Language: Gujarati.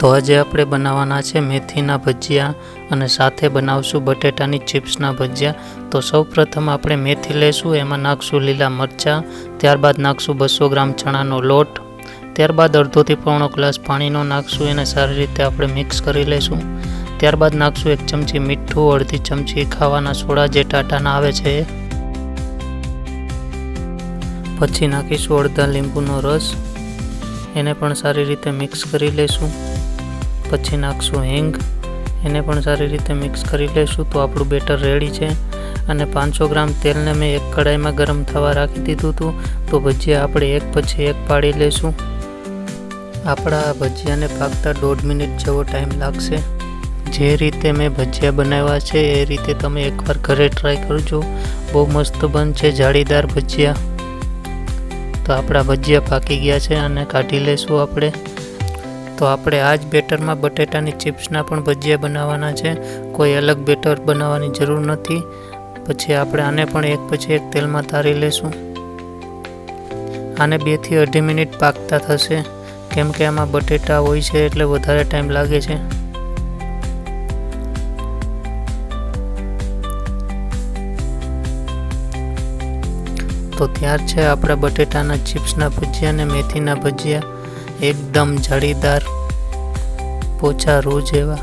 તો આજે આપણે બનાવવાના છે મેથીના ભજીયા અને સાથે બનાવશું બટેટાની ચિપ્સના ભજીયા। તો સૌપ્રથમ આપણે મેથી લેશું, એમાં નાખશું લીલા મરચાં, ત્યારબાદ નાખશું 200 ગ્રામ ચણાનો લોટ, ત્યારબાદ અડધોથી પોણો ગ્લાસ પાણીનો નાખશું, એને સારી રીતે આપણે મિક્સ કરી લઈશું। ત્યારબાદ નાખશું 1 ચમચી મીઠું, અડધી ચમચી ખાવાના સોડા જે ટાટાના આવે છે, પછી નાખીશું અડધા લીંબુનો રસ, એને પણ સારી રીતે મિક્સ કરી લઈશું। પછી નાખશું હિંગ, એને પણ સારી રીતે મિક્સ કરી લઈશું। તો આપણું બેટર રેડી છે અને 500 ગ્રામ તેલને મેં એક કડાઈમાં ગરમ થવા રાખી દીધું હતું। તો ભજીયા આપણે એક પછી એક પાડી લઈશું। આપણા ભજીયાને પાકતા 1.5 મિનિટ જેવો ટાઈમ લાગશે। જે રીતે મેં ભજીયા બનાવ્યા છે એ રીતે તમે એકવાર ઘરે ટ્રાય કરજો, બહુ મસ્ત બનશે જાળીદાર ભજીયા। તો આપણા ભજીયા પાકી ગયા છે અને કાઢી લઈશું આપણે। તો આપણે આ જ બેટરમાં બટેટાની ચિપ્સના પણ ભજીયા બનાવવાના છે, કોઈ અલગ બેટર બનાવવાની જરૂર નથી। પછી આપણે આને પણ એક પછી એક તેલમાં તારી લઈશું। આને 2 થી 2.5 મિનિટ પાકતા થશે, કેમ કે આમાં બટેટા હોય છે એટલે વધારે ટાઈમ લાગે છે। તો ત્યાર છે આપણા બટેટાના ચિપ્સના ભજીયા અને મેથીના ભજીયા, એકદમ જાળીદાર પોચા રૂ જેવા।